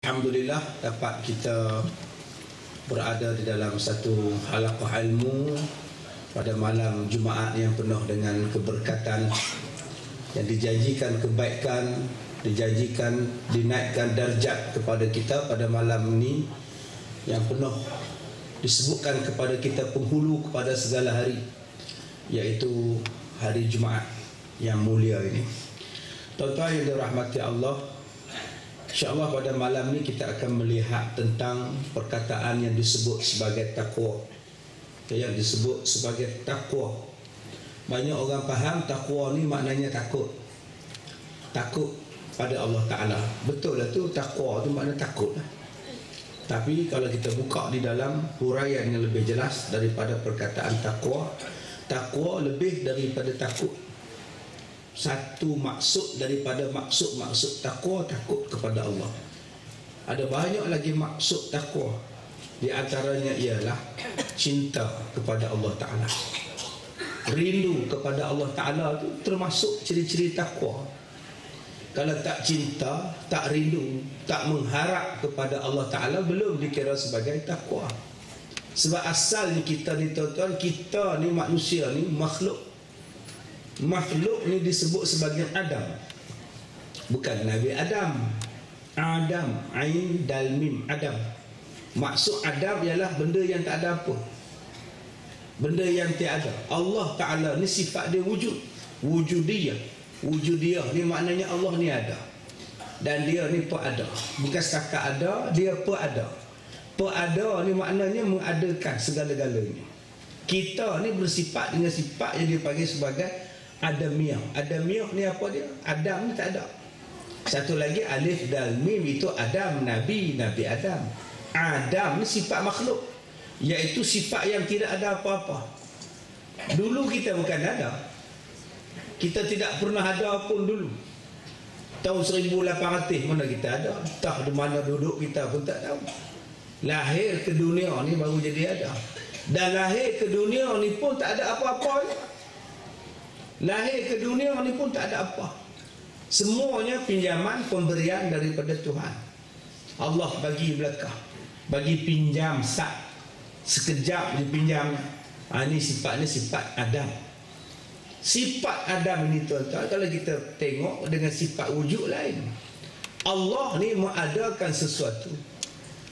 Alhamdulillah dapat kita berada di dalam satu halaqah ilmu pada malam Jumaat yang penuh dengan keberkatan, yang dijanjikan kebaikan, dijanjikan dinaikkan darjat kepada kita pada malam ini, yang penuh disebutkan kepada kita penghulu kepada segala hari, yaitu hari Jumaat yang mulia ini. Tuan-tuan yang dirahmati Allah, InsyaAllah pada malam ni kita akan melihat tentang perkataan yang disebut sebagai takwa. Yang disebut sebagai takwa. Banyak orang faham takwa ni maknanya takut. Takut pada Allah Ta'ala. Betul lah tu, takwa tu makna takut lah. Tapi kalau kita buka di dalam huraian yang lebih jelas daripada perkataan takwa, takwa lebih daripada takut. Satu maksud daripada maksud-maksud takwa, takut kepada Allah. Ada banyak lagi maksud takwa. Di antaranya ialah cinta kepada Allah Ta'ala. Rindu kepada Allah Ta'ala itu termasuk ciri-ciri takwa. Kalau tak cinta, tak rindu, tak mengharap kepada Allah Ta'ala, belum dikira sebagai takwa. Sebab asalnya kita ni tuan-tuan, kita ni manusia ni makhluk. Makhluk ni disebut sebagai Adam, bukan Nabi Adam. Adam, Ain Dal Mim, Adam. Maksud Adam ialah benda yang tak ada apa, benda yang tiada. Allah Ta'ala ni sifat dia wujud, wujudiyah. Wujudiyah ni maknanya Allah ni ada, dan dia ni ada. Bukan setakat ada, dia ada. Ada ni maknanya mengadakan segala-galanya. Kita ni bersifat dengan sifat yang dipanggil sebagai Adamiyah. Adamiyah ni apa dia? Adam ni tak ada. Satu lagi alif dal mim, itu Adam, Nabi Adam. Adam ni sifat makhluk, iaitu sifat yang tidak ada apa-apa. Dulu kita bukan ada. Kita tidak pernah ada pun dulu. Tahun 1800 mana kita ada? Entah di mana duduk kita pun tak tahu. Lahir ke dunia ni baru jadi ada. Dan lahir ke dunia ni pun tak ada apa-apa. Lahir ke dunia ni pun tak ada apa. Semuanya pinjaman, pemberian daripada Tuhan. Allah bagi belakang, bagi pinjam sat, sekejap dipinjam. Ini sifatnya sifat Adam. Sifat Adam ini tuan-tuan, kalau kita tengok dengan sifat wujud lain. Allah ni mengadakan sesuatu,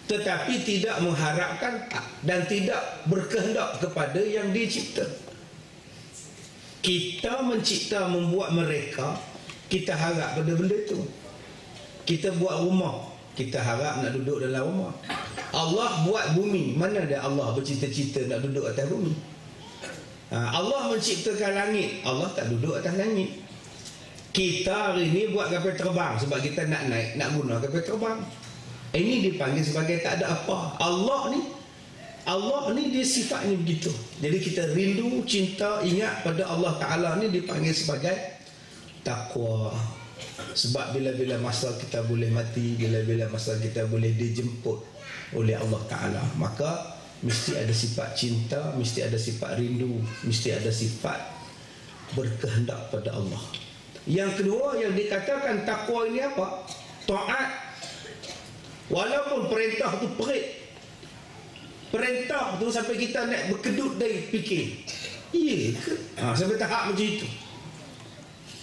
tetapi tidak mengharapkan dan tidak berkehendak kepada yang dicipta. Kita mencipta, membuat mereka, kita harap pada benda itu. Kita buat rumah, kita harap nak duduk dalam rumah. Allah buat bumi, mana ada Allah bercita-cita nak duduk atas bumi? Allah menciptakan langit, Allah tak duduk atas langit. Kita hari ini buat kapal terbang sebab kita nak naik, nak guna kapal terbang. Ini dipanggil sebagai tak ada apa. Allah ni dia sifatnya begitu. Jadi kita rindu, cinta, ingat pada Allah Ta'ala ni dipanggil sebagai takwa. Sebab bila-bila masa kita boleh mati, bila-bila masa kita boleh dijemput oleh Allah Ta'ala, maka mesti ada sifat cinta, mesti ada sifat rindu, mesti ada sifat berkehendak pada Allah. Yang kedua yang dikatakan takwa ini apa? Taat. Walaupun perintah tu perit, perintah tu sampai kita nak berkedut dari fikir, iya ke? Sampai tahap macam itu.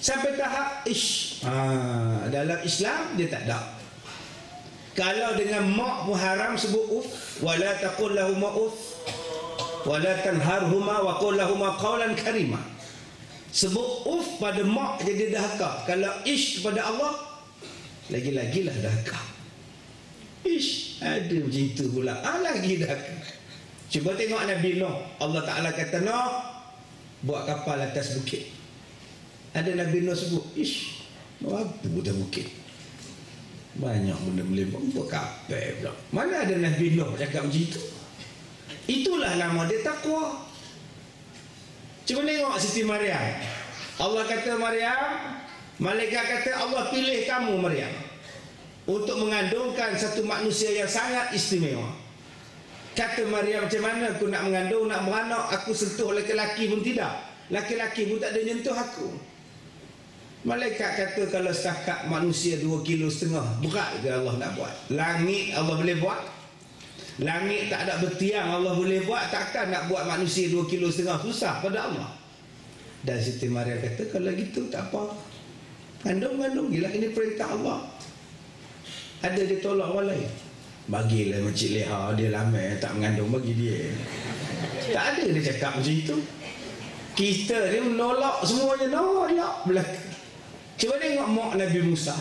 Sampai tahap dalam Islam dia tak ada. Kalau dengan mak muharam sebut uf, wala taqul lahuma uf, wala tanharhuma wa qul lahuma qawlan karima. Sebut uf pada mak jadi dahaka. Kalau ish kepada Allah, lagi-lagilah dahaka. Ish, ada macam itu pula. Lagi dah. Cuba tengok Nabi Nuh. Allah Ta'ala kata Nuh, buat kapal atas bukit. Ada Nabi Nuh sebut, ish, apa budak bukit? Banyak benda boleh buat kapal pula. Mana ada Nabi Nuh cakap macam itu? Itulah nama dia takwa. Cuba tengok Siti Maryam. Allah kata Maryam, malaikat kata Allah pilih kamu Maryam untuk mengandungkan satu manusia yang sangat istimewa. Kata Maryam, macam mana aku nak mengandung, nak beranak, aku sentuh lelaki pun tidak, lelaki pun tak ada nyentuh aku. Malaikat kata kalau setakat manusia 2,5 kilo, berat ke Allah nak buat? Langit Allah boleh buat? Langit tak ada bertiang Allah boleh buat? Takkan nak buat manusia 2,5 kilo, susah pada Allah. Dan Siti Maryam kata kalau gitu tak apa, ngandung gila, ini perintah Allah. Ada dia tolak orang lain, bagilah Makcik Leha, dia lama tak mengandung, bagi dia. Tak ada dia cakap macam itu. Kita ni menolak semuanya, nolak belakang. Cuba tengok mak Nabi Musa,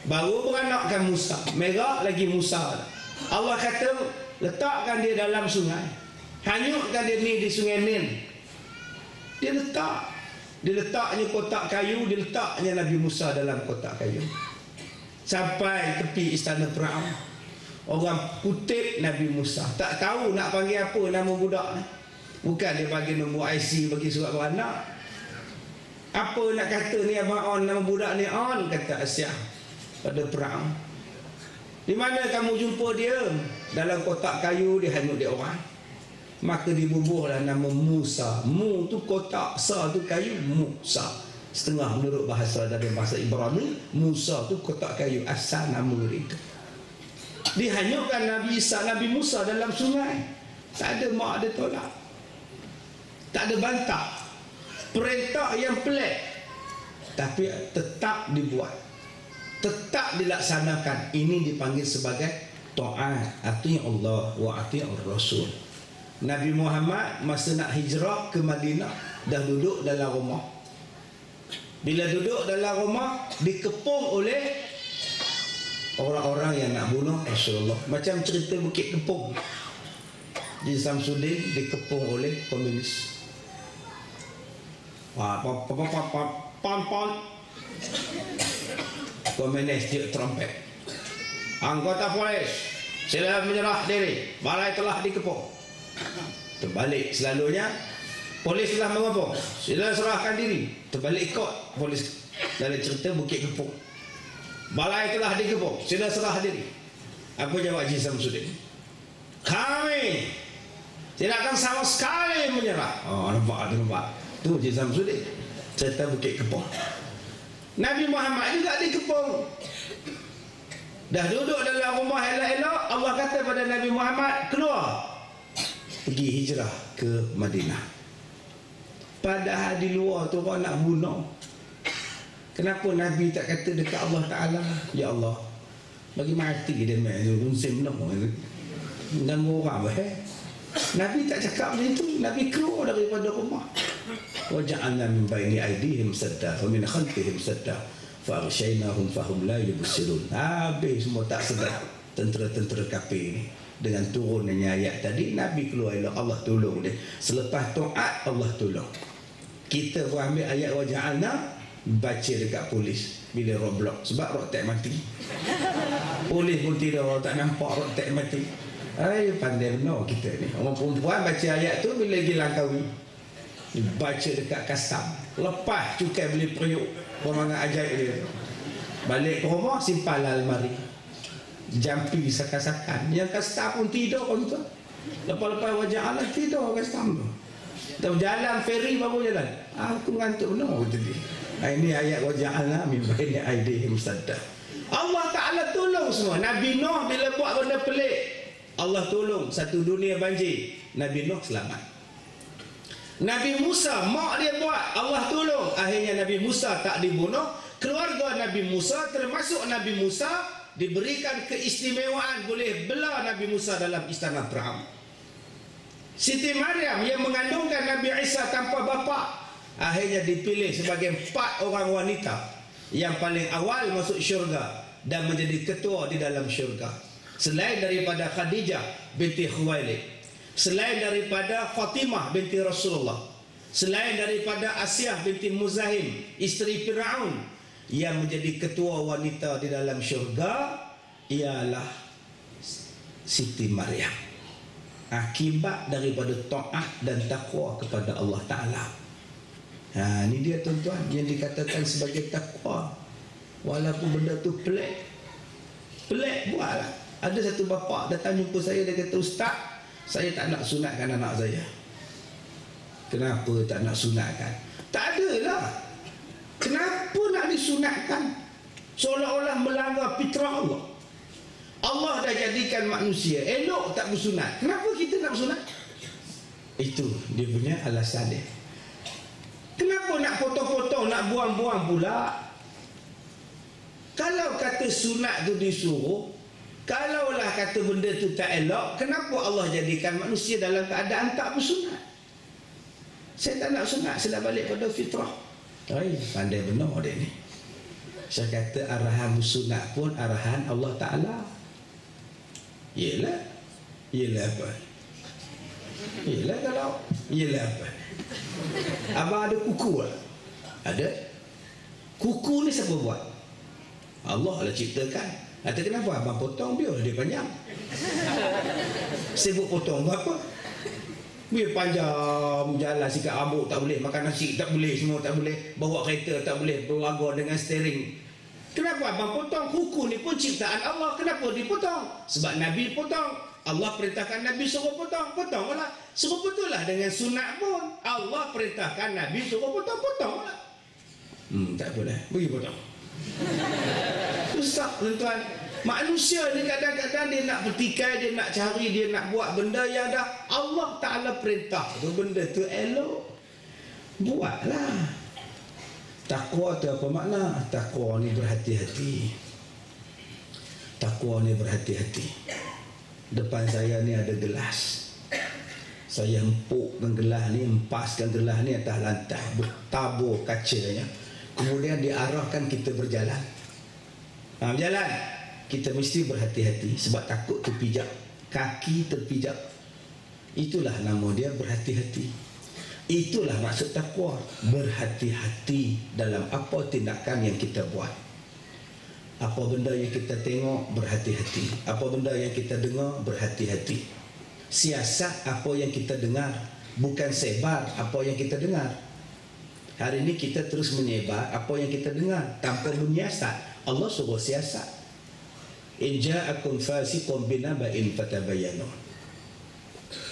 baru beranakkan Musa, merah lagi Musa. Allah kata letakkan dia dalam sungai, hanyutkan dia ni di sungai Nil. Dia letaknya kotak kayu, dia letaknya Nabi Musa dalam kotak kayu. Sampai tepi istana Firaun, orang kutip Nabi Musa, tak tahu nak panggil apa nama budak ni. Bukan dia bagi nombor IC, bagi surat beranak. Apa nak kata ni abang On, nama budak ni On, kata Asyah pada Firaun. Di mana kamu jumpa dia? Dalam kotak kayu, dia hanyut dia orang. Maka dibubuhlah nama Musa. Mu tu kotak, sa tu kayu, Musa. Setengah menurut bahasa dari bahasa Ibrani, Musa tu kotak kayu, asal nama itu. Dihanyutkan Nabi Isa, Nabi Musa dalam sungai. Tak ada mak dia tolak, tak ada bantah. Perintah yang pelik, tapi tetap dibuat, tetap dilaksanakan. Ini dipanggil sebagai ta'at, ati' Allah wa ati' Rasul. Nabi Muhammad masa nak hijrah ke Madinah dah duduk dalam rumah. Bila duduk dalam rumah, dikepung oleh orang-orang yang nak bunuh Rasulullah. Macam cerita Bukit Kepung, Haji Samsudin dikepung oleh komunis. Komunis tiup trompet, anggota polis sila menyerah diri, balai telah dikepung. Terbalik selalunya, polis telah mengepung, sila serahkan diri. Terbalik ikut polis dari cerita Bukit Kepung, balai telah dikepung, sila serah diri. Apa jawab Haji Samsudin? Kami tidak akan sama sekali menyerah. Oh, nampak. Tu Haji Samsudin cerita Bukit Kepung. Nabi Muhammad juga dikepung. Dah duduk dalam rumah elok-elok, Allah kata pada Nabi Muhammad, keluar, pergi hijrah ke Madinah. Padahal di luar tu orang nak bunuh. Kenapa Nabi tak kata dekat Allah Ta'ala, ya Allah, bagi mati dia main musim nak ganggu orang bah. Nabi tak cakap macam itu. Nabi keluar daripada rumah. Wa ja'alna min baini aydihim sadda wa min khalfihim sadda fa aghshaynahum fahum la yubsirun. Habis semua tak sedar tentera-tentera kafir ni. Dengan turunnya ayat tadi, Nabi keluar elok, Allah tolong dia. Selepas taat, Allah tolong. Kita ambil ayat wa ja'alna, baca dekat polis bila roadblock, sebab road tak mati. Polis pun tidak, tak nampak road tak mati. Pandai benar kita ni. Orang perempuan baca ayat tu bila pergi Langkawi, baca dekat kastam, lepas cukai beli periuk, pemandangan ajaib dia. Balik ke rumah, simpan almari, jampi sakan-sakan. Yang kastam pun tidur pun tu. Lepas-lepas wajah Allah tidur kastam tu. Dan jalan feri baru jalan. Aku ngantuk benar tadi. Ini ayat wajah Allah min baini aidihim sadda. Allah Ta'ala tolong semua. Nabi Nuh bila buat benda pelik, Allah tolong, satu dunia banjir, Nabi Nuh selamat. Nabi Musa, mak dia buat, Allah tolong, akhirnya Nabi Musa tak dibunuh. Keluarga Nabi Musa, termasuk Nabi Musa, diberikan keistimewaan boleh bela Nabi Musa dalam istana Firaun. Siti Maryam yang mengandungkan Nabi Isa tanpa bapa, akhirnya dipilih sebagai 4 orang wanita yang paling awal masuk syurga dan menjadi ketua di dalam syurga. Selain daripada Khadijah binti Khuwailid, selain daripada Fatimah binti Rasulullah, selain daripada Asyah binti Muzahim, isteri Firaun, yang menjadi ketua wanita di dalam syurga ialah Siti Maryam. Akibat daripada taat dan takwa kepada Allah Ta'ala. Ini dia tuan-tuan yang dikatakan sebagai takwa. Walaupun benda tu pelik buatlah. Ada satu bapa datang jumpa saya, dia kata, Ustaz, saya tak nak sunatkan anak saya. Kenapa tak nak sunatkan? Tak adalah. Kenapa nak sunatkan seolah-olah melanggar fitrah Allah. Allah dah jadikan manusia elok tak bersunat. Kenapa kita nak bersunat? Itu dia punya alasan dia. Kenapa nak potong-potong, nak buang-buang pula? Kalau kata sunat tu disuruh, kalaulah kata benda tu tak elok, kenapa Allah jadikan manusia dalam keadaan tak bersunat? Saya tak nak sunat, saya nak balik pada fitrah. Pandai benar dia ni. Saya kata arahan bersunat pun arahan Allah Ta'ala. Yelah apa? Yelah kalau yelah apa? Abang ada kuku lah. Ada. Kuku ni siapa buat? Allah lah ciptakan. Kata kenapa abang potong? Biar dia panjang. Sibuk potong berapa? Biar panjang jalan sikat rambut tak boleh, makan nasi tak boleh, semua tak boleh, bawa kereta tak boleh, berlaga dengan steering. Kenapa abang potong? Kuku ni pun ciptaan Allah. Kenapa dipotong? Sebab Nabi potong. Allah perintahkan Nabi suruh potong. Potonglah. Suruh betul lah dengan sunat pun. Allah perintahkan Nabi suruh potong. Potonglah. Tak apa dah. Pergi potong. Susah tuan-tuan. Manusia ni kadang-kadang dia nak bertikai, dia nak cari, dia nak buat benda yang dah Allah Ta'ala perintah tu, benda tu elok. Buatlah. Takwa tu apa makna? Takwa ni berhati-hati. Takwa ni berhati-hati. Depan saya ni ada gelas. Saya empukkan gelas ni, empaskan gelas ni atas lantai, bertabur kacanya. Kemudian diarahkan kita berjalan. Berjalan. Kita mesti berhati-hati sebab takut terpijak. Kaki terpijak. Itulah nama dia berhati-hati. Itulah maksud takwa. Berhati-hati dalam apa tindakan yang kita buat. Apa benda yang kita tengok, berhati-hati. Apa benda yang kita dengar, berhati-hati. Siasat apa yang kita dengar, bukan sebar apa yang kita dengar. Hari ini kita terus menyebar apa yang kita dengar tanpa menyiasat. Allah suruh siasat. In ja'akum fasiqun binaba'in fatabayyanu.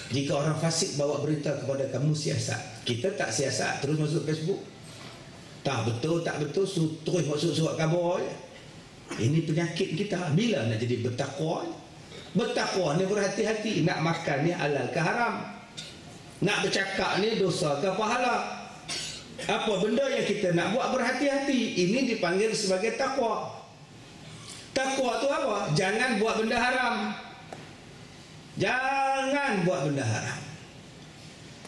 Jika orang fasik bawa berita kepada kamu, siasat. Kita tak siasat, terus masuk Facebook. Tak betul, terus masuk surat khabar. Ini penyakit kita. Bila nak jadi bertakwa? Bertakwa ni berhati-hati. Nak makan ni halal ke haram? Nak bercakap ni dosa ke pahala? Apa benda yang kita nak buat, berhati-hati. Ini dipanggil sebagai takwa. Takwa tu apa? Jangan buat benda haram. Jangan buat benda haram.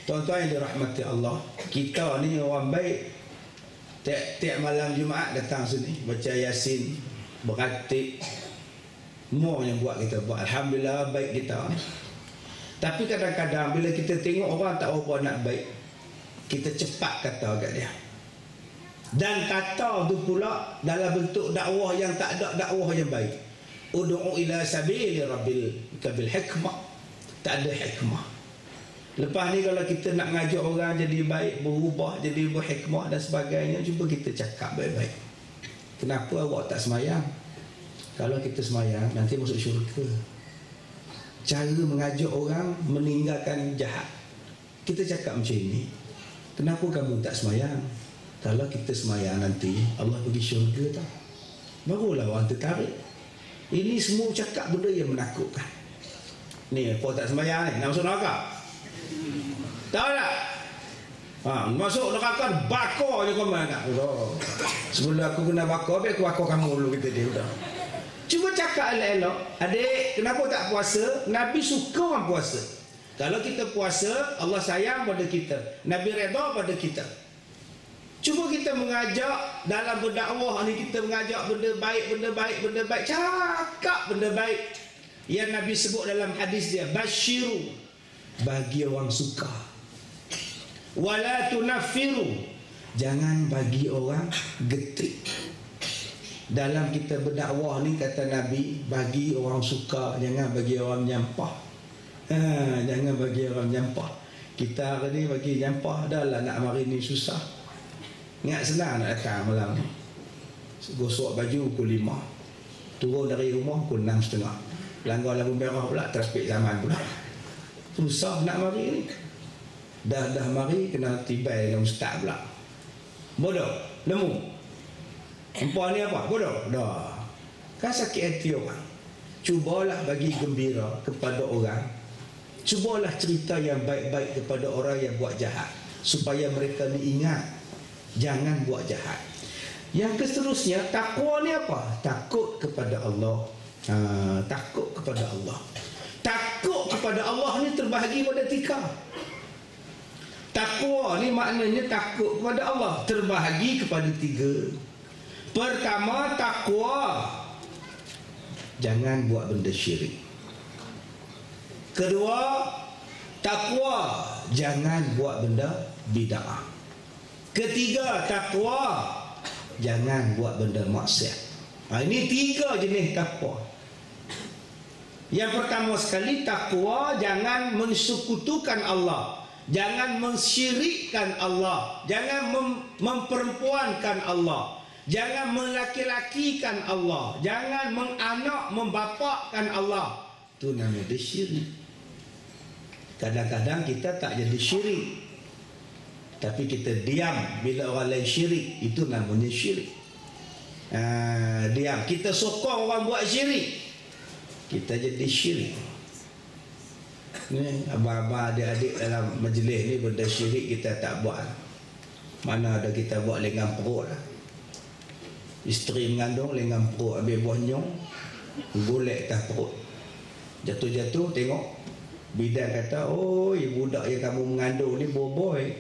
Tuan-tuan yang dirahmati Allah, kita ni orang baik. Tiap malam Jumaat datang sini, baca Yasin, beratik. Semua yang buat kita buat. Alhamdulillah baik kita. Tapi kadang-kadang bila kita tengok orang tak apa nak baik, kita cepat kata kat dia. Dan kata tu pula dalam bentuk dakwah yang tak ada dakwah yang baik. Ud'u ila sabili rabbika bil hikmah. Tak ada hikmah. Lepas ni kalau kita nak ngajak orang jadi baik, berubah, jadi berhikmah dan sebagainya, cuba kita cakap baik-baik. Kenapa awak tak semayang? Kalau kita semayang, nanti masuk syurga. Cara mengajak orang meninggalkan jahat. Kita cakap macam ini. Kenapa kamu tak semayang? Kalau kita semayang nanti, Allah pergi syurga tak? Barulah orang tertarik. Ini semua cakap benda yang menakutkan. Ni, apa tak sembahyang ni? Nak masuk neraka? Tahu tak? Masuk neraka, bakar je kau mana? Sebelum aku kena bakar, biar aku bakar kamu dulu, kita dia udah. Cuba cakap elok-elok. Adik, kenapa tak puasa? Nabi suka orang puasa. Kalau kita puasa, Allah sayang pada kita. Nabi redha pada kita. Cuba kita mengajak dalam berdakwah ni, kita mengajak benda baik, benda baik, benda baik. Cakap benda baik yang Nabi sebut dalam hadis dia, basyiru, bagi orang suka. Wala tunaffiru, jangan bagi orang getik. Dalam kita berdakwah ni kata Nabi, bagi orang suka, jangan bagi orang menyampah. Jangan bagi orang menyampah. Kita hari ni bagi menyampah, dah lah nak mari ni susah. Ingat senang nak datang malam ni. Gosok baju pukul 5. Turun dari rumah pukul 6.30. Langgar lampu merah pula, trafik zaman pula. Susah nak mari ni. Dah mari kena tibai dengan ustaz pula. Bodoh, lemu. Empah ni apa? Bodoh? Dah. Kan sakit hati orang. Cubalah bagi gembira kepada orang. Cubalah cerita yang baik-baik kepada orang yang buat jahat, supaya mereka ni ingat jangan buat jahat. Yang seterusnya, takwa ni apa? Takut kepada Allah. Takut kepada Allah. Takut kepada Allah ni terbahagi pada 3. Takwa ni maknanya takut kepada Allah, terbahagi kepada 3. Pertama, takwa, jangan buat benda syirik. Kedua, takwa, jangan buat benda bid'ah. Ketiga, takwa, jangan buat benda maksiat. Ini 3 jenis takwa. Yang pertama sekali, takwa jangan mensekutukan Allah, jangan mensyirikkan Allah, jangan memperempuankan Allah, jangan melaki-lakikan Allah, jangan menganak membapakkan Allah. Itu namanya syirik. Kadang-kadang kita tak jadi syirik, tapi kita diam bila orang lain syirik. Itu namanya syirik. Diam. Kita sokong orang buat syirik, kita jadi syirik. Ni abang-abang, adik-adik dalam majlis ni, benda syirik kita tak buat. Mana ada kita buat lengan perut lah. Isteri mengandung lengan perut, habis buah nyong, golek atas perut, jatuh-jatuh. Tengok bidan kata, oh budak yang kamu mengandung ni boboy.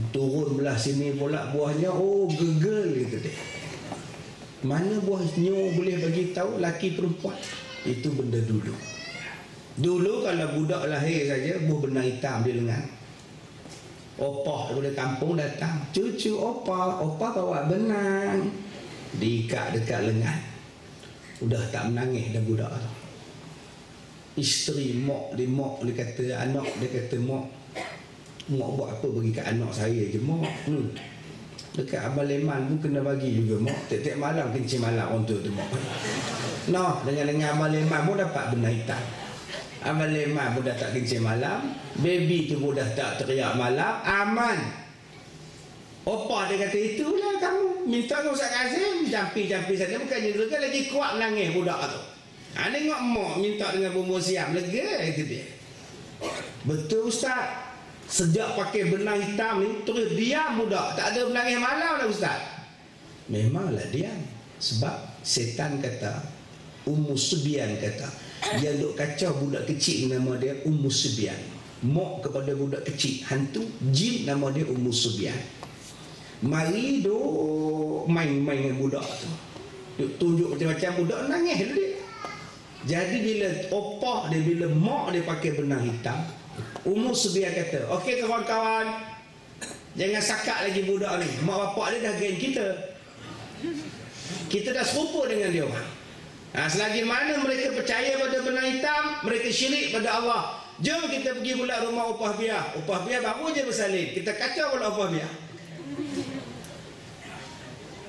Turun belah sini pula buahnya, oh gegel gitu deh. Mana buahnya boleh bagi tahu laki perempuan? Itu benda dulu. Dulu kalau budak lahir saja, buah benang hitam di lengan. Opah daripada kampung datang, cucu opah bawa benang, diikat dekat lengan. Udah tak menangis dah budak tu. Isteri mak dia kata, anak dia kata, mak buat apa bagi kat anak saya je mak. Dekat Abang Leman pun kena bagi juga mak. Tiap-tiap malam kencing malam untuk tu mak. Noh, dengan Abang Leman pun dapat benang hitam. Abang Leman pun dah tak kencing malam, baby tu pun dah tak teriak malam, aman. Opah dia kata, itulah kamu minta dengan Ustaz Kazim, jampi-jampi saja, bukannya lega, lagi kuat menangis budak tu. Tengok mak minta dengan bumbu siam, lega itu dia. Betul Ustaz. Sejak pakai benang hitam ni, terus diam budak, tak ada menangis malam dah Ustaz. Memanglah diam. Sebab setan kata, Ummu Subyan kata, dia duk kacau budak kecil nama dia Ummu Subyan. Mok kepada budak kecil, hantu jin nama dia Ummu Subyan. Mari duk main-main dengan budak tu, duk tunjuk macam-macam, budak nangis dia. Jadi bila opah dia, bila mak dia pakai benang hitam, Ummu Subyan kata, okey kawan-kawan, jangan sakak lagi budak ni. Mak bapak dia dah geng kita. Kita dah serupa dengan dia orang. Selagi mana mereka percaya pada benang hitam, mereka syirik pada Allah. Jom kita pergi pula rumah Opah Biah. Opah Biah baru je bersalin, kita kacau pula Opah Biah.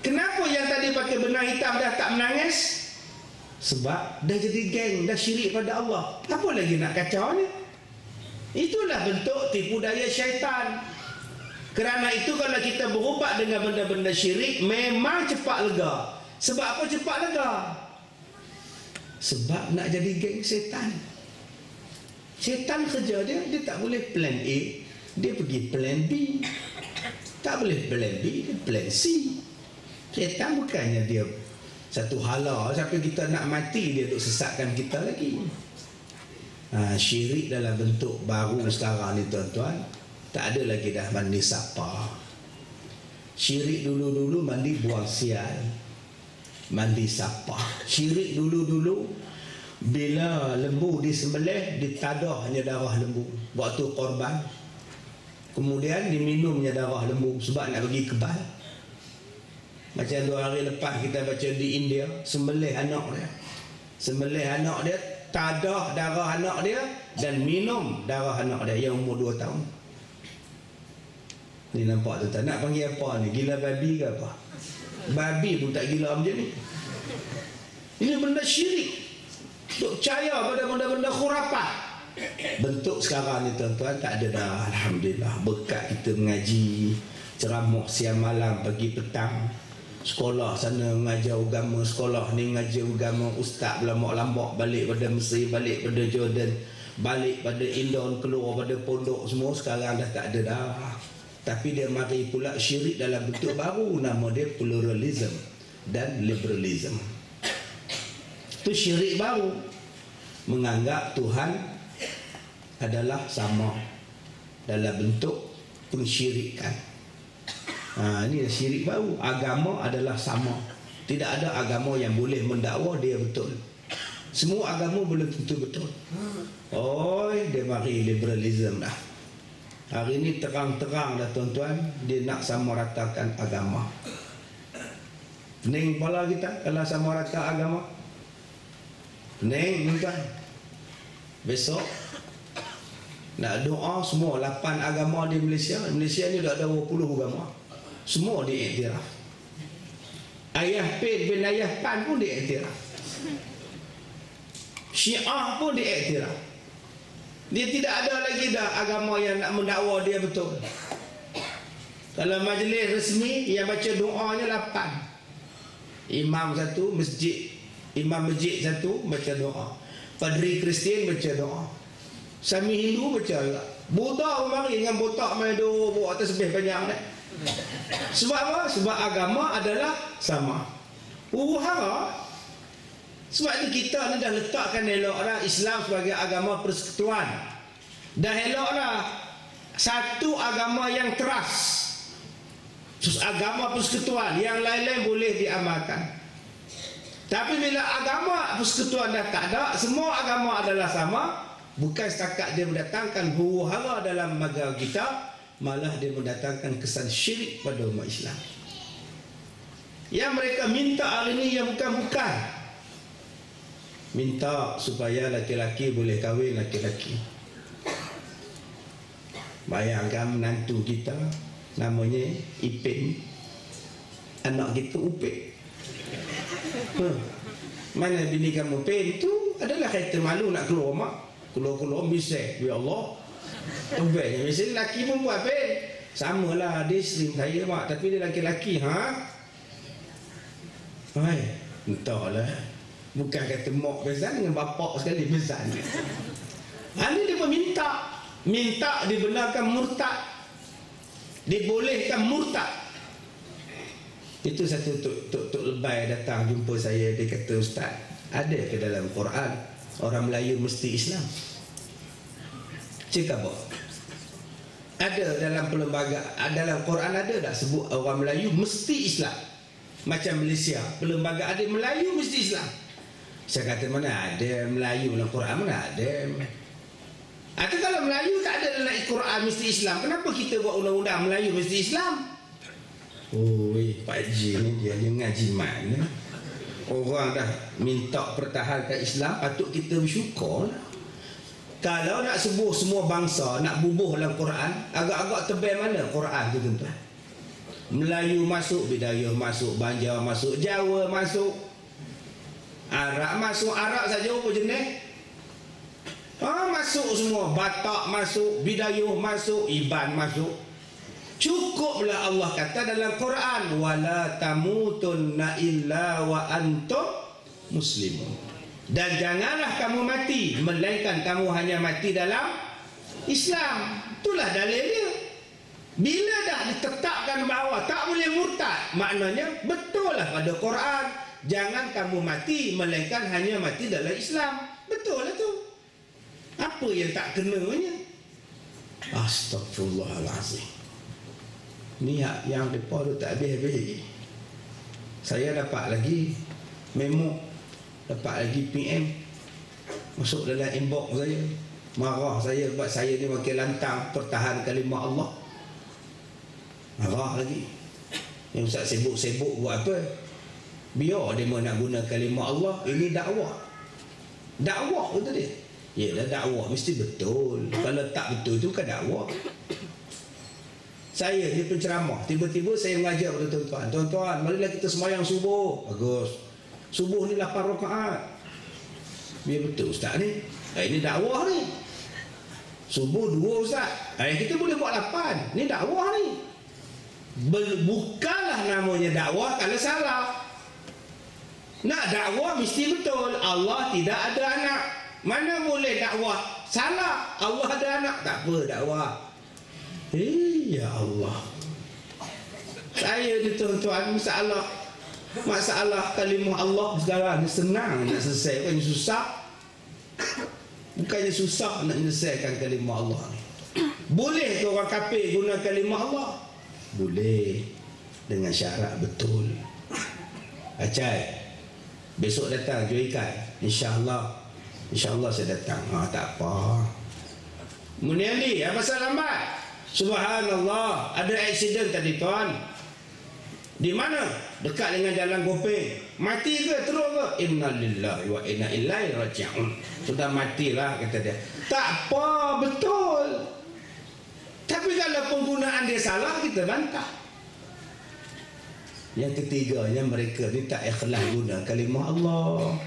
Kenapa yang tadi pakai benang hitam dah tak menangis? Sebab dah jadi geng, dah syirik pada Allah. Apa lagi nak kacau ni? Itulah bentuk tipu daya syaitan. Kerana itu kalau kita berubat dengan benda-benda syirik, memang cepat lega. Sebab apa cepat lega? Sebab nak jadi geng setan. Setan kerja dia tak boleh plan A, dia pergi plan B. Tak boleh plan B, dia plan C. Setan bukannya dia satu hala sampai kita nak mati dia duk sesatkan kita lagi. Syirik dalam bentuk baru sekarang ni tuan-tuan, tak ada lagi dah mandi sapa. Syirik dulu-dulu mandi buang sial, mandi sapa. Syirik dulu-dulu bila lembu disembelih, ditadahnya darah lembu waktu korban, kemudian diminumnya darah lembu sebab nak bagi kebal. Macam 2 hari lepas kita baca di India, sembelih anak dia, tadah darah anak dia dan minum darah anak dia yang umur 2 tahun. Ni nampak tu tak nak panggil apa ni? Gila babi ke apa? Babi pun tak gila macam ni. Ini benda syirik. Duk percaya pada benda-benda khurafat. Bentuk sekarang ni tuan-tuan tak ada dah. Alhamdulillah, berkat kita mengaji, ceramah siang malam pagi petang, sekolah sana mengajar agama, sekolah ni mengajar agama, ustaz berlambak-lambak balik pada Mesir, balik pada Jordan, balik pada Indon, keluar pada pondok semua. Sekarang dah tak ada dah. Tapi dia mari pula syirik dalam bentuk baru, nama dia pluralism dan liberalism. Itu syirik baru, menganggap Tuhan adalah sama dalam bentuk pensyirikan. Ini syirik baru. Agama adalah sama. Tidak ada agama yang boleh mendakwa dia betul. Semua agama boleh tentu betul. Dia mari liberalism dah. Hari ini terang-terang dah tuan-tuan, dia nak sama ratakan agama. Pening kepala kita kalau sama rata agama. Pening tuan. Besok nak doa semua 8 agama di Malaysia. Malaysia ni dah ada 20 agama. Semua diiktiraf. Ayah Pin bin Ayah Pan pun diiktiraf. Syiah pun diiktiraf. Dia tidak ada lagi dah agama yang nak mendakwa dia betul. Kalau majlis resmi yang baca doanya 8. Imam satu masjid, imam masjid satu baca doa. Padri Kristian baca doa. Sami Hindu baca juga. Buddha mari dengan botak main doa bawa atas sebeh banyak dah. Sebab apa? Sebab agama adalah sama. Huru-hara. Sebab itu kita ni dah letakkan elok dah Islam sebagai agama persekutuan. Dah elok dah satu agama yang teras. Agama persekutuan, yang lain-lain boleh diamalkan. Tapi bila agama persekutuan dah tak ada, semua agama adalah sama, bukan setakat dia mendatangkan huru-hara dalam negara kita, malah dia mendatangkan kesan syirik pada umat Islam. Yang mereka minta hari ini yang bukan-bukan. Minta supaya laki-laki boleh kahwin laki-laki. Bayangkan menantu kita namanya Ipin, anak kita Upin. Mana bini kamu Pin tu adalah kata malu nak keluar mak. Keluar-keluar bisik. Ya Allah, Upin mesti lelaki pun buat Pin. Samalah dia isteri saya mak, tapi dia laki-laki. Entahlah. Bukan kata mak bezan dengan bapak sekali bezan. Ini dia pun minta dibenarkan murtad, dibolehkan murtad. Itu satu tok lebay datang jumpa saya. Dia kata, Ustaz, ada ke dalam Quran orang Melayu mesti Islam? Cakap apa? Ada dalam perlembagaan, dalam Quran ada tak sebut orang Melayu mesti Islam? Macam Malaysia, perlembagaan ada Melayu mesti Islam. Saya kata, mana ada Melayu dalam Quran, mana ada. Atau kalau Melayu tak ada dalam Quran mesti Islam, kenapa kita buat undang-undang Melayu mesti Islam? Pak Haji ni dia ngaji mana? Orang dah minta pertahankan Islam, patut kita bersyukur. Kalau nak sebuah semua bangsa, nak bubuh dalam Quran, agak-agak tebal mana Quran tu tuan-tuan? Melayu masuk, Bidayuh masuk, Banjar masuk, Jawa masuk, Arab masuk. Arab saja apa jenis? Masuk semua. Batak masuk, Bidayuh masuk, Iban masuk. Cukuplah Allah kata dalam Quran, wala tamutunna illa wa antum muslimun. Dan janganlah kamu mati melainkan kamu hanya mati dalam Islam. Itulah dalil dia. Bila dah ditetapkan bahawa tak boleh murtad, maknanya betul lah pada Quran, jangan kamu mati melainkan hanya mati dalam Islam. Betul lah tu. Apa yang tak kenanya? Astagfirullahalazim. Niat yang mereka tu tak habis-habis lagi. Saya dapat lagi memo, dapat lagi PM masuk dalam inbox saya, marah saya sebab saya ni makin lantang pertahan kalimah Allah. Marah lagi. Yang Ustaz sibuk-sibuk buat apa? Biar dia nak guna kalimah Allah. Ini dakwah. Dakwah kata dia. Yalah, dakwah mesti betul. Kalau tak betul tu bukan dakwah. Saya dia penceramah, tiba-tiba saya mengajar kepada tuan-tuan, tuan-tuan, marilah kita sembahyang subuh. Bagus. Subuh ni 8 rakaat. Biar betul Ustaz ni. Ini dakwah ni. Subuh 2 Ustaz. Kita boleh buat 8. Ni dakwah ni. Bukanlah namanya dakwah kalau salah. Nak dakwah mesti betul. Allah tidak ada anak. Mana boleh dakwah salah? Allah ada anak. Tak apa dakwah. Ya Allah. Saya ni tuan-tuan, masalah kalimah Allah sekarang ni senang nak selesai, bukannya susah. Bukannya susah nak menyelesaikan kalimah Allah ni. Boleh ke orang kafir guna kalimah Allah? Boleh, dengan syarat betul. Acai, besok datang jual ikan, InsyaAllah saya datang. Tak apa. Muniandi, apa pasal lambat? Subhanallah, ada aksiden tadi tuan. Di mana? Dekat dengan jalan Gopeng. Mati ke? Terus ke? Innalillahi wa inna ilaihi raji'un. Sudah matilah, kata dia. Tak apa, betul. Tapi kalau penggunaan dia salah, kita bantah. Yang ketiganya, mereka ni tak ikhlas guna kalimah Allah.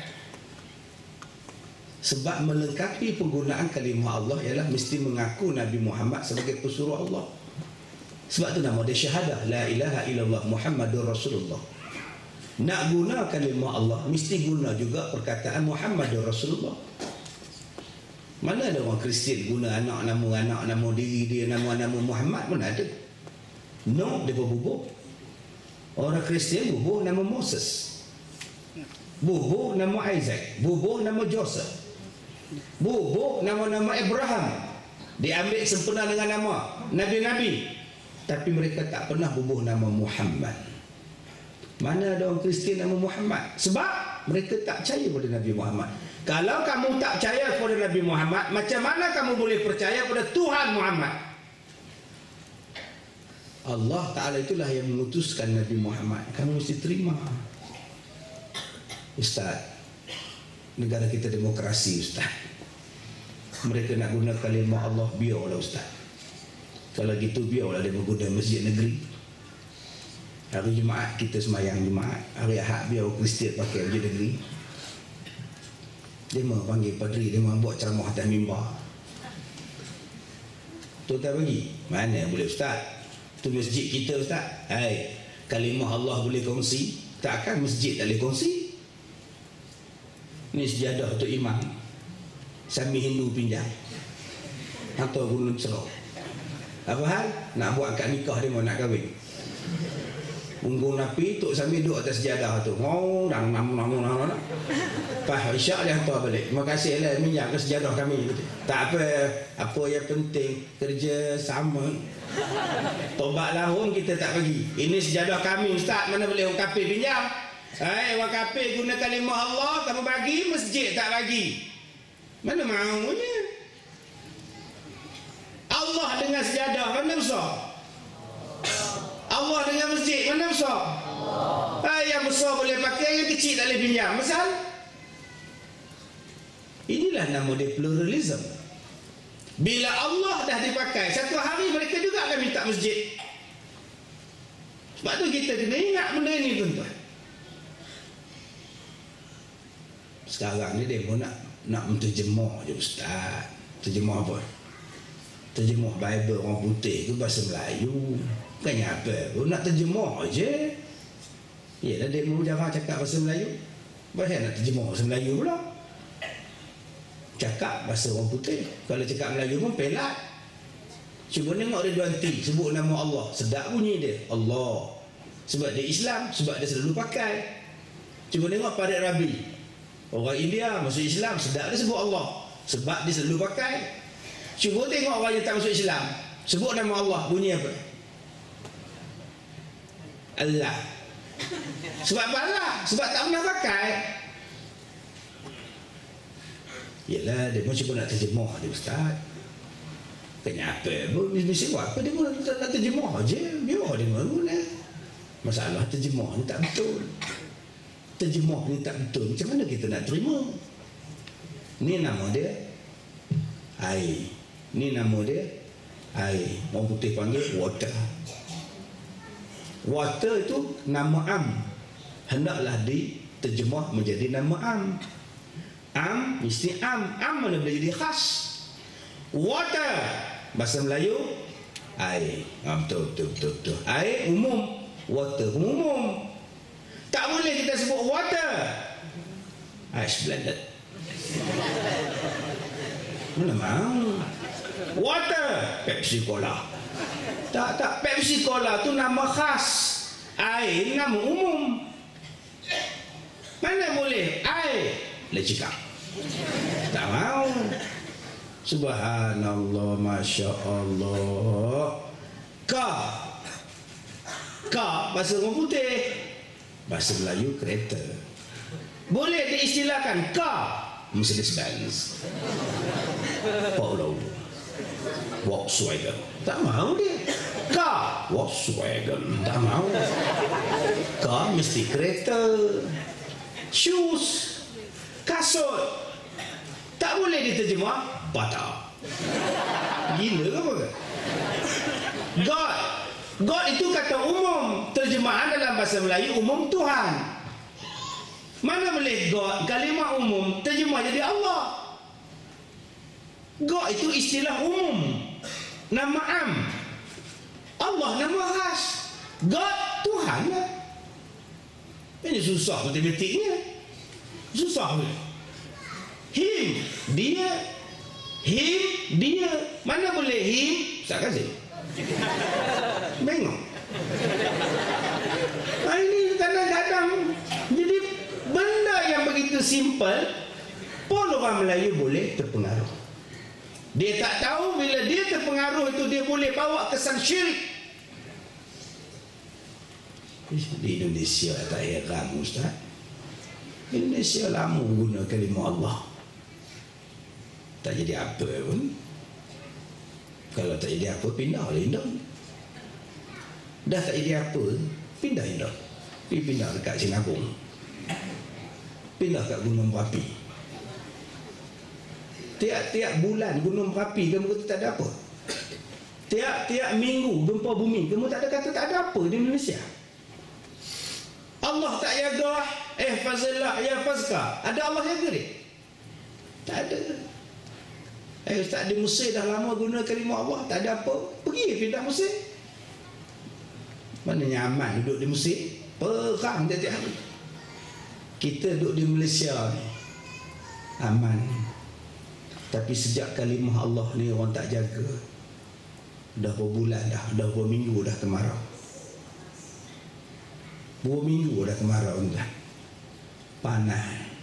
Sebab melengkapi penggunaan kalimah Allah ialah mesti mengaku Nabi Muhammad sebagai pesuruh Allah. Sebab tu nama dia syahadah, la ilaha illallah Muhammadur Rasulullah. Nak guna kalimah Allah mesti guna juga perkataan Muhammadur Rasulullah. Mana ada orang Kristian guna anak nama diri dia, nama Muhammad pun ada. No, dia bubuh. Orang Kristian bubuh nama Moses, bubuh nama Isaac, bubuh nama Joseph, bubuh nama Abraham. Diambil sempena dengan nama Nabi-Nabi. Tapi mereka tak pernah bubuh nama Muhammad. Mana ada orang Kristian nama Muhammad? Sebab mereka tak percaya pada Nabi Muhammad. Kalau kamu tak percaya pada Nabi Muhammad, macam mana kamu boleh percaya pada Tuhan Muhammad? Allah Ta'ala itulah yang mengutuskan Nabi Muhammad. Kamu mesti terima. Ustaz, negara kita demokrasi Ustaz. Mereka nak guna kalimah Allah, biarlah Ustaz. Kalau gitu biarlah dia berguna masjid negeri. Hari Jumaat kita semayang Jumaat, hari Ahad biar Kristian pakai masjid negeri. Dia mau panggil padri, dia mau buat ceramah atas mimbar. Tu tak bagi. Mana boleh Ustaz? Tu masjid kita Ustaz. Hai, kalimah Allah boleh kongsi, takkan masjid tak boleh kongsi? Ni sejadah untuk imam, Sami Hindu pinjam atau gunung cerok. Apa hal? Nak buat akad nikah dia mau nak kahwin. Unggung Nabi Tok Sami duduk atas sejadah tu. Oh, nang. Pas isyak dia hantar balik. Terima kasih lah minyak ke sejadah kami. Tak apa yang penting kerja sama. Tobat lahun kita tak bagi. Ini sejadah kami Ustaz, mana boleh orang kafir pinjam? Orang kafir guna kalimah Allah, kamu bagi, masjid tak bagi. Mana maunya? Allah dengan sejadah mana besar? Allah dengan masjid mana besar? Yang besar boleh pakai, yang kecil tak boleh pinjam. Masal? Inilah nama dia pluralism. Bila Allah dah dipakai, satu hari mereka juga akan minta masjid. Sebab tu kita kena ingat benda ni tuan-tuan. Sekarang ni dia pun nak menterjemah je Ustaz. Terjemah apa? Terjemah Bible orang putih ke bahasa Melayu. Bukannya apa pun, nak terjemah je. Yelah dia jarang cakap bahasa Melayu. Bahaya nak terjemah bahasa Melayu pula. Cakap bahasa orang putih. Kalau cakap Melayu pun pelat. Cuba tengok Ridwan T sebut nama Allah, sedap bunyi dia, Allah. Sebab dia Islam, sebab dia selalu pakai. Cuba tengok Farid Rabi, orang India masuk Islam, sedap dia sebut Allah, sebab dia selalu pakai. Cuba tengok orang yang tak masuk Islam, sebut nama Allah, bunyi apa? Allah. Sebab apa Allah? Sebab tak pernah pakai. Yelah, dia pun cuba nak terjemah dia Ustaz. Kenapa? Mesti buat apa? Dia pun nak terjemah je. Biar dia guna. Masalah terjemah ni tak betul. Terjemah ni tak betul. Macam mana kita nak terima? Ni nama dia air. Ni nama dia air. Orang putih panggil water. Water itu nama am. Hendaklah diterjemah menjadi nama am. Am mesti am. Am mana boleh jadi khas. Water bahasa Melayu Air. Betul. Air umum. Water pun umum. Tak boleh kita sebut water. Ice blended. Mana mau? Water. Pepsi Cola. Tak. Pepsi Cola tu nama khas. Air nama umum. Mana boleh? Air. Lecikak. Tak mau. Subhanallah, Masya Allah. Ka bahasa orang putih, bahasa Melayu kereta. Boleh diistilahkan ka Mercedes-Benz, Polo, Volkswagen. Tak mau dia. Ka Volkswagen. Tak mau. Ka mesti kereta. Shoes, kasut. Tak boleh diterjemah bata. Gila ke apa? God itu kata umum. Terjemahan dalam bahasa Melayu umum Tuhan. Mana boleh God kalimah umum terjemah jadi Allah. God itu istilah umum, nama am. Allah nama khas. God Tuhan lah. Ini susah matematiknya. Susah pun. Him dia. Him dia. Mana boleh him tak kasih. Bengok. Ini kadang-kadang jadi benda yang begitu simple pun orang Melayu boleh terpengaruh. Dia tak tahu bila dia terpengaruh itu dia boleh bawa kesan syirik. Di Indonesia tak heran Ustaz. Indonesia lama guna kalimah Allah. Tak jadi apa pun. Kalau tak jadi apa, pindah lah Indo. Dah tak jadi apa, pindah Indo. Pindah dekat Sinabung. Pindah kat Gunung Merapi. Tiap-tiap bulan Gunung Merapi, kamu kata tak ada apa. Tiap-tiap minggu gempa bumi, kamu tak ada kata tak ada apa di Indonesia. Allah tak jaga, fazillah ya fazka. Ada Allah jaga dia? Tak ada. Ustaz di Mesir dah lama guna kalimah Allah, tak ada apa. Pergi pindah Mesir. Mana nyaman duduk di Mesir? Perang tiap-tiap hari. Kita duduk di Malaysia ni aman. Tapi sejak kalimah Allah ni orang tak jaga. Dah berapa bulan dah berapa minggu dah kemarau. Berapa minggu dah kemarau dah. Panas.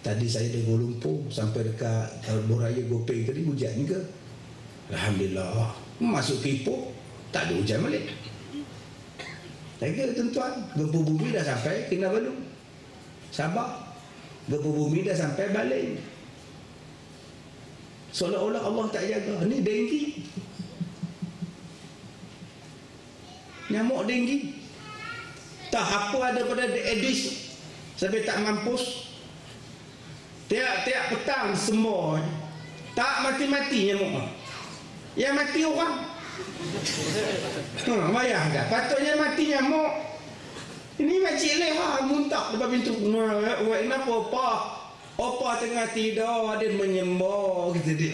Tadi saya dari Kuala Lumpur sampai dekat Boraya Gopeng tadi hujan ke? Alhamdulillah. Masuk ke Ipoh tak ada hujan balik. Jaga tuan-tuan, gempa bumi dah sampai Kinabalu, Sabah. Gempa bumi dah sampai Balai. Seolah-olah Allah tak jaga. Ni denggi. Nyamuk denggi. Tak apa ada pada Aedes sampai tak mampus. Tiap-tiap petang semua tak mati-mati nyamuk. Yang mati orang. Bayangkan, patutnya mati nyamuk. Ini makcik leha muntah depan pintu. Kenapa Opah tengah tidur, dia menyembah kata dia.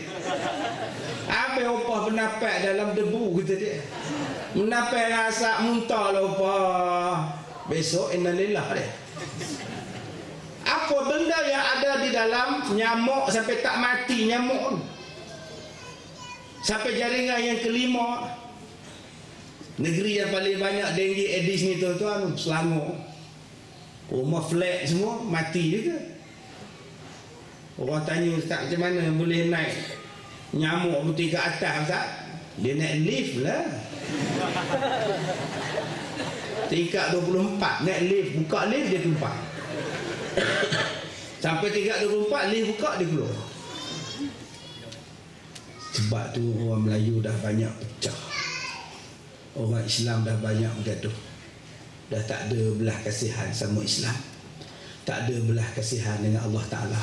Apa Opah bernapak dalam debu kata dia. Menapak rasa muntah lah Opah. Besok innalillah dia. Apa benda yang ada di dalam nyamuk sampai tak mati nyamuk, sampai jaringan yang kelima. Negeri yang paling banyak denggi Aedes ni tuan-tuan, Selangor. Rumah flat semua mati juga. Orang tanya Ustaz macam mana boleh naik nyamuk putih ke atas Ustaz? Dia naik lift lah. Tingkat 24 naik lift, buka lift dia tumpah. Sampai tingkat 24 lift buka dia keluar. Sebab tu orang Melayu dah banyak pecah. Orang Islam dah banyak bergaduh. Dah tak ada belah kasihan sama Islam. Tak ada belah kasihan dengan Allah Ta'ala.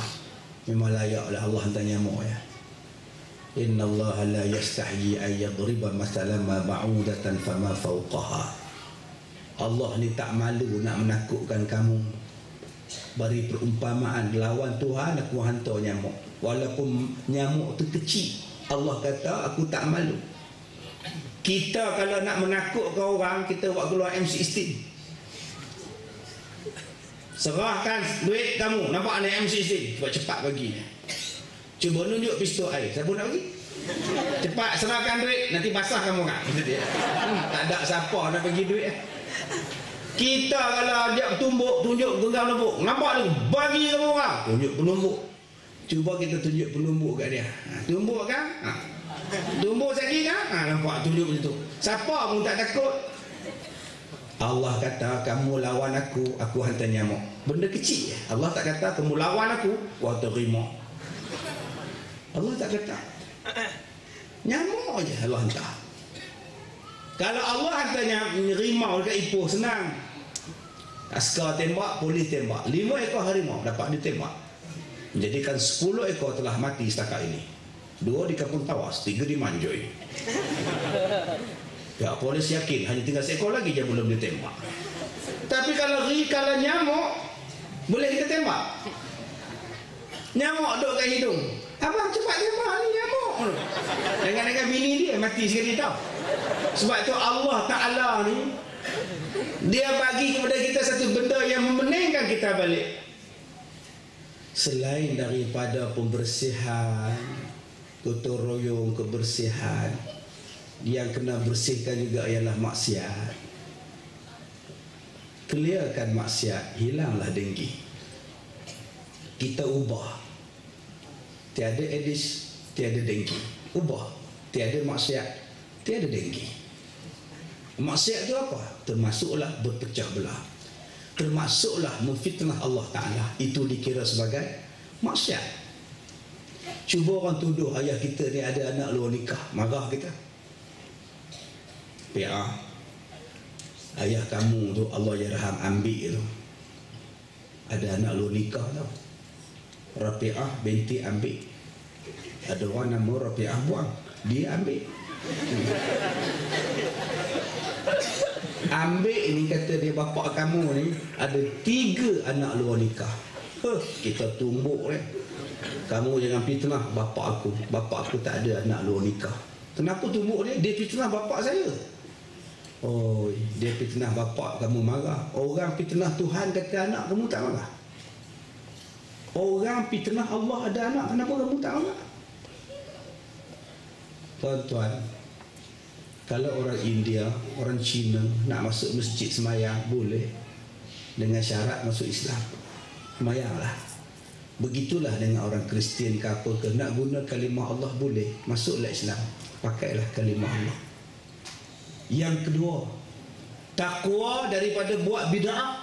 Memang layaklah Allah hantar nyamuk ya. Inna Allah la yastahyi an yadriba mathalan ma ba'udatan fama fawqaha. Allah ni tak malu nak menakutkan kamu. Beri perumpamaan lawan Tuhan, aku hantar nyamuk. Walaupun nyamuk tu kecil, Allah kata aku tak malu. Kita kalau nak menakutkan orang, kita buat keluar M16. Serahkan duit kamu, nampak ni M16, buat cepat bagi. Cuba nunjuk pistol air, siapa nak bagi? Cepat serahkan duit, nanti basah kamu kan. Tak ada siapa nak bagi duit. Kita kalau dia tumbuk, tunjuk genggam lembut, nampak tu, bagi kamu orang, tunjuk penumbuk. Cuba kita tunjuk penumbuk kat dia. Tumbuk kan? Tumbuk lagi kan? Nampak tunjuk macam tu. Siapa pun tak takut. Allah kata kamu lawan aku hantar nyamuk. Benda kecil. Allah tak kata kamu lawan aku terima. Allah tak kata. Nyamuk je Allah hantar. Kalau Allah hantar rimau dekat Ipoh, senang. Askar tembak, polis tembak. 5 ekor harimau dapat ditembak. Menjadikan 10 ekor telah mati setakat ini. 2 di Kampung Tawas, 3 di Manjoy. Ya, polis yakin hanya tinggal seekor lagi je belum ditembak. Tapi kalau nyamuk, boleh kita tembak. Nyamuk duduk kat hidung. Abang cepat tembak ni nyamuk. Dengan bini dia mati sekali tau. Sebab tu Allah Ta'ala ni, dia bagi kepada kita satu benda yang memeningkan kita balik. Selain daripada pembersihan, gotong royong, kebersihan, yang kena bersihkan juga ialah maksiat. Clearkan maksiat, hilanglah dengki. Kita ubah. Tiada edis, tiada dengki. Ubah. Tiada maksiat, tiada dengki. Maksiat itu apa? Termasuklah berpecah belah. Termasuklah memfitnah Allah Ta'ala. Itu dikira sebagai maksiat. Cuba orang tuduh ayah kita ni ada anak luar nikah, marah kita. Ayah kamu tu Allah yarham ambil tu, ada anak luar nikah tau. Rafi'ah binti ambil. Ada orang nama Rafi'ah buang, dia ambil. Ambil ni kata dia, bapak kamu ni ada 3 anak luar nikah. Kita tumbuk ni. Kamu jangan fitnah bapak aku. Bapak aku tak ada anak luar nikah. Kenapa tumbuk dia? Dia fitnah bapak saya. Oh, dia fitnah bapak, kamu marah. Orang fitnah Tuhan kata anak, kamu tak marah. Orang fitnah Allah ada anak, kenapa kamu tak marah? Tuan-tuan, kalau orang India, orang Cina nak masuk masjid semayang, boleh. Dengan syarat masuk Islam, semayanglah. Begitulah dengan orang Kristian ke apa ke, nak guna kalimah Allah boleh, masuklah Islam, pakailah kalimah Allah. Yang kedua, takwa daripada buat bid'ah.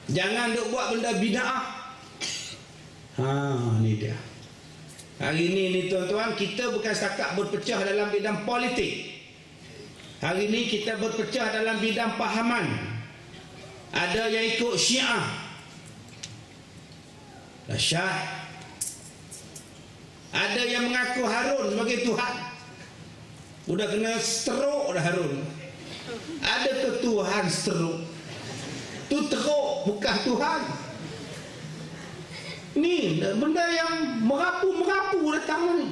Jangan duk buat benda bid'ah. Ni dia. Hari ni tuan-tuan, kita bukan setakat berpecah dalam bidang politik. Hari ni kita berpecah dalam bidang pahaman. Ada yang ikut Syiah, Syah. Ada yang mengaku Harun sebagai Tuhan. Udah kena stroke dah Harun. Ada ke Tuhan stroke? Tu teruk, bukan Tuhan. Ni benda yang merapu-merapu datang ni.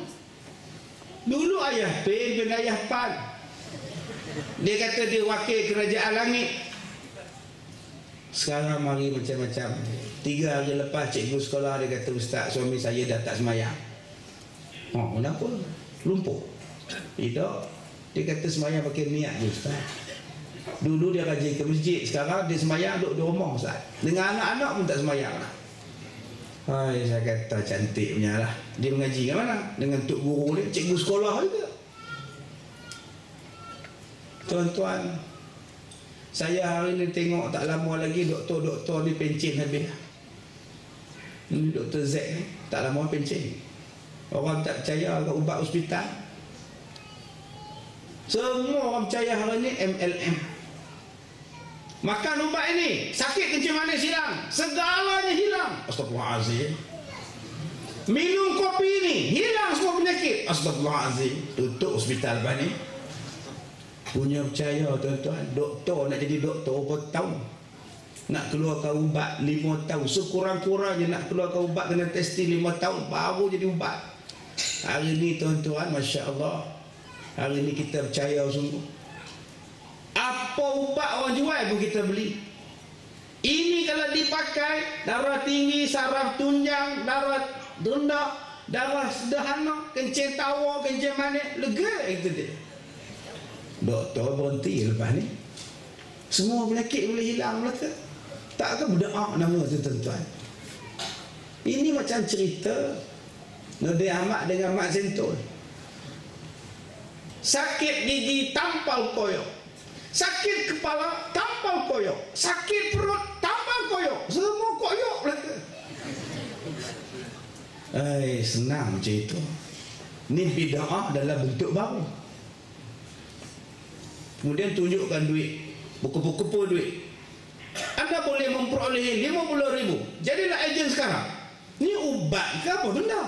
Dulu ayah Pin bin ayah Pan, dia kata dia wakil kerajaan langit. Sekarang mari macam-macam. 3 hari lepas cikgu sekolah dia kata, Ustaz, suami saya dah tak semayang. Kenapa? Lumpuh. Tidak. Dia kata semayang pakai niat je, Ustaz. Dulu dia rajin ke masjid, sekarang dia semayang duduk di rumah, Ustaz. Dengan anak-anak pun tak semayang lah. Saya kata cantiknya lah. Dia mengaji kat mana? Dengan tok guru dia, cikgu sekolah juga. Tuan-tuan, saya hari ni tengok tak lama lagi doktor-doktor ni pencen habis. Ini Dr. Z ni tak lama pencen. Orang tak percaya ke ubat hospital. Semua orang percaya hari ni MLM. Makan ubat ini, sakit kencing manis hilang, segalanya hilang. Astagfirullahalazim. Minum kopi ini, hilang semua penyakit. Astagfirullahalazim. Tutup hospital lepas ni. Punya percaya tuan-tuan, doktor nak jadi doktor berapa tahun? Nak keluarkan ubat 5 tahun. Sekurang-kurangnya nak keluarkan ubat kena testing 5 tahun baru jadi ubat. Hari ni tuan-tuan, Masya Allah, Hari ni kita percaya sungguh. Apa ubat orang jual pun kita beli. Ini kalau dipakai, darah tinggi, saraf tunjang, darah rendah, darah sederhana, kencing tawa, kencing manis, lega itu dia. Doktor berhenti lepas ni. Semua penyakit boleh hilang Melaka. Takkan berdoa nama tu tuan-tuan. Ini macam cerita Nabi Ahmad dengan Mak Sentul. Sakit gigi tampal koyok, sakit kepala tampal koyok, sakit perut tampal koyok, semua koyok Melaka. Senang macam itu. Ini bid'ah dalam bentuk baru. Kemudian tunjukkan duit, buku-buku duit. Anda boleh memperoleh 50,000. Jadilah ejen sekarang. Ini ubat ke apa benda?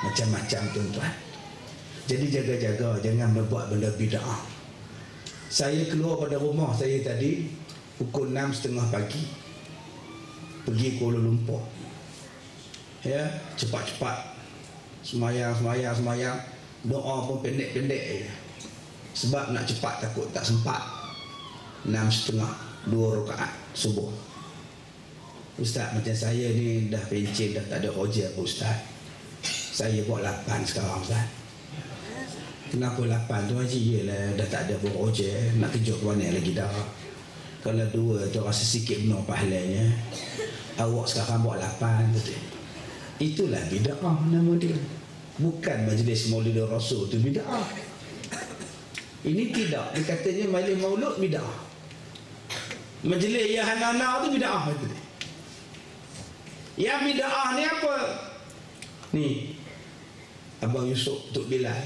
Macam-macam tuan-tuan. Jadi jaga-jaga jangan membuat benda bid'ah. Saya keluar pada rumah saya tadi pukul 6.30 pagi. Pergi Kuala Lumpur. Ya, cepat-cepat. Semayang. Doa pun pendek-pendek je. Sebab nak cepat takut tak sempat. 6.30, 2 rakaat subuh. Ustaz, macam saya ni dah pencen, dah tak ada kerja apa Ustaz. Saya buat 8 sekarang Ustaz. Kenapa 8 tu Haji? Yelah dah tak ada buat kerja, nak kerja ke mana lagi dah. Kalau 2 tu rasa sikit benar pahalanya. Awak sekarang buat 8 tu. Itulah bid'ah nama dia. Bukan majlis Maulid Rasul tu bid'ah. Ini tidak, dia katanya majlis maulud bid'ah. Majlis Yahanana tu bid'ah itu. Yang bid'ah ni apa? Ni Abang Yusuf Tok Bilal.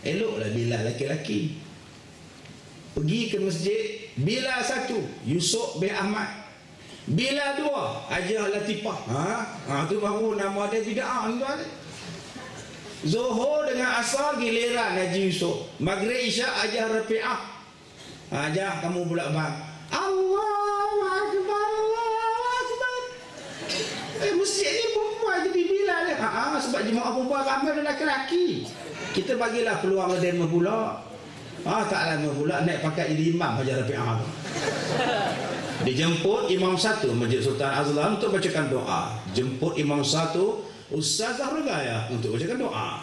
Eloklah Bilal laki-laki. Pergi ke masjid, Bilal 1, Yusuf bin Ahmad. Bilal 2, Hajah Latifah. Tu baru nama dia bid'ah tuan. Zuhur dengan Asar giliran Haji Yusuf. Maghrib Isyak Hajah Rafi'ah. Hajah kamu pula bang. Allahu Akbar, Allahu Akbar. Masjid ni perempuan jadi Bilal ni. Sebab jemaah perempuan ramai dan lelaki. Kita bagilah peluang derma pula. Tak lama pula naik pangkat jadi imam Hajah Rafi'ah. Dijemput imam 1 Masjid Sultan Azlan untuk bacakan doa. Jemput imam 1 Ustaz Zahrugaya untuk bacakan doa.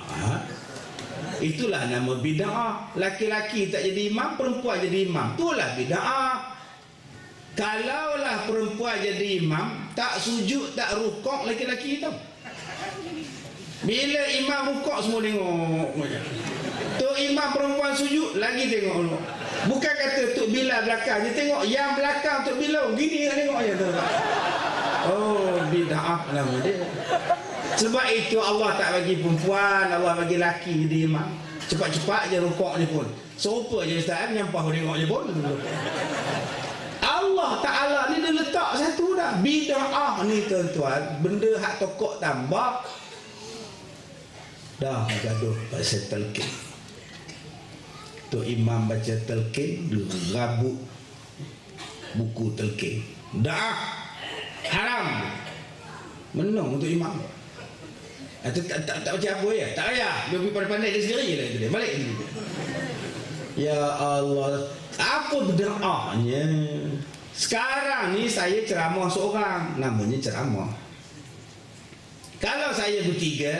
Itulah nama bid'ah. Laki-laki tak jadi imam, perempuan jadi imam. Itulah bid'ah. Kalaulah perempuan jadi imam, tak sujud, tak rukuk laki-laki itu. Bila imam rukuk semua tengok. Tok imam perempuan sujud lagi tengok. Bukan kata Tok Bilal belakang, dia tengok yang belakang Tok Bilal gini tengok je tu. Bid'ah nama dia. Sebab itu Allah tak bagi perempuan, Allah bagi laki jadi imam. Cepat-cepat je rukuk ni pun. Serupa je Ustaz, nyampah tengok je pun. Allah Ta'ala ni dia letak satu dah. Bid'ah ni tuan-tuan, benda hak tokok tambah. Dah gaduh pasal talqin. Tu imam baca talqin, rabuk buku talqin. Dah haram. Menang untuk imam. Tak baca apa ya? Tak payah. Dia pergi pandai-pandai dia sendiri lah itu dia. Balik ni. Ya Allah, apa bid'ahnya? Sekarang ni saya ceramah seorang, namanya ceramah. Kalau saya bertiga,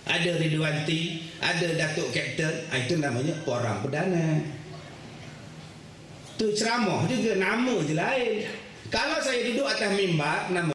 ada Ridwanti, ada Datuk Kapten, itu namanya orang perdana. Tu ceramah juga, nama je lain. Kalau saya duduk atas mimbar, nama